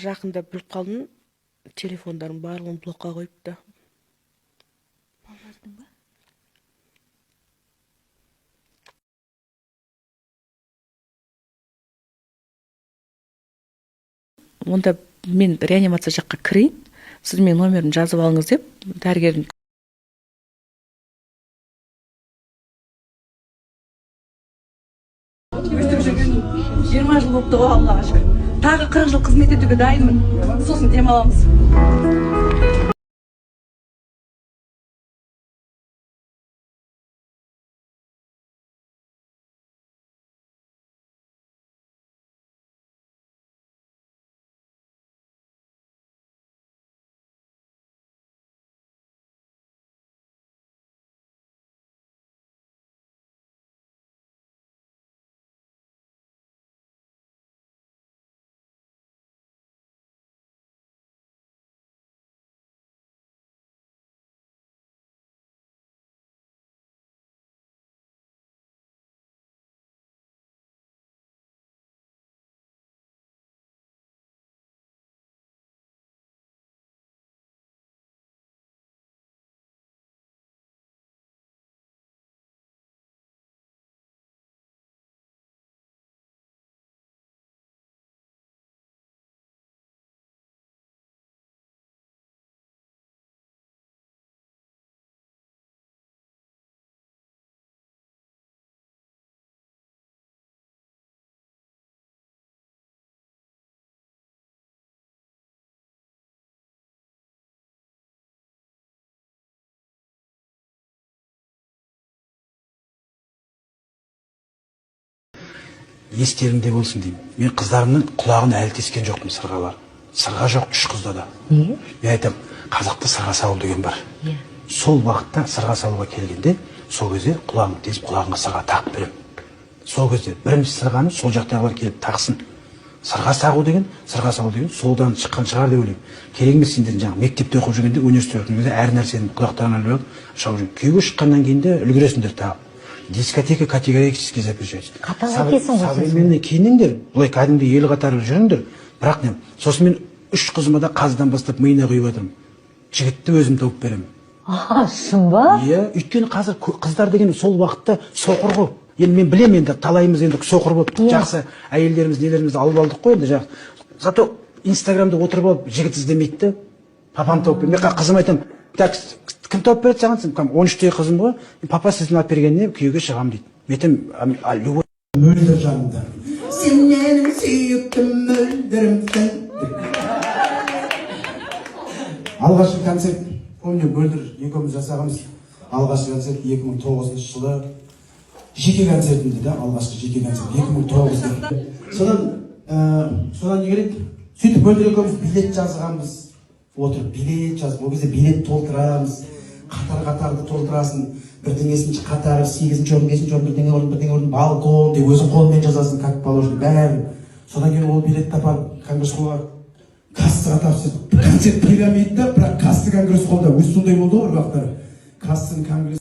жақында біліп қалдым, телефондарын барлығын блокқа қойыпты. Балдардың ба? Онда мен реанимация жаққа кірейін, сіз менің номерін жазып алыңыз деп, дәрігердің өстіп жүрген 20 жыл болыпты ғой, Аллаға шүкір. Тағы 40 жыл қызмет етуге дайынмын. Сосын демаламыз. Естеріңде болсын деймін. Мен қыздарымның құлағын әлі тескен жоқпын сырғалар. Сырға жоқ 3 қызда да. Неге? Мен айтам, қазақта сырға салу деген бар. Сол уақытта сырға салуға келгенде, сол кезде құлағын тесіп, құлағыңа сырға тағып берем. Сол кезде бірінші сырғаны сол жақтағылар келіп тақсын. Сырға салу деген солдан шыққан шығар деп ойлаймын. Керек емес сендердің жаңағы мектепте оқып жүргенде, университетте оқып жүргенде әр нәрсені құлақтарына іліп алып, шауып жүрген. Күйеуге шыққаннан кейін де үлгересіңдер тағып. Дискотека категорически запрещается. Қатал әкесің ғой. Современный киініңдер, бұлай кәдімгі ел қатарлы жүріңдер. Бірақ не, сосын мен 3 қызыма да қазыдан бастап миына құйып жатырмын. Жігітті өзім тауып беремін. Шын ба? Иә, өйткені қазір қыздар деген сол уақытта соқыр ғой. Енді мен білем, енді талайымыз енді соқыр болып жақсы әйелдеріміз нелерімізді алып алдық қой енді жақсы. Зато Инстаграмда отырып алып жігіт іздемейді де, папам тауып береді. Мен қызым айтамын, так, кім тауып береді саған? 13-тегі қызым ғой. Папа сіздің алып бергеніне күйеуге шығамын дейді. Мен айтамын, любой мөлдір жанымда. Сен менің сүйіктім мөлдірімсің. Алғашқы концерт, помню, мөлдір екеуміз жасағымыз. Алғашқы концерт 2009 жылы. Жеке концертімді да, алғашқы жеке концерт 2009-да. Содан не керек? Сөйтіп мөлдір екеуміз билет жазғанбыз. Отырып билет жазып, ол кезде билет толтырамыз. Қатар-қатарды толтырасын. Бірдеңесінші қатары, 8-ші орын, 5-ші орын, бірдеңе орын, балкон деп өзің қолмен жазасын, как положено, бәрі. Содан кейін ол билетті апарып конгресс-холлға кассаға тапсырдық. Концерт пирамида, бірақ кассы конгресс-холлда өзі сондай болды ғой бір уақыттары. Кассының конгресс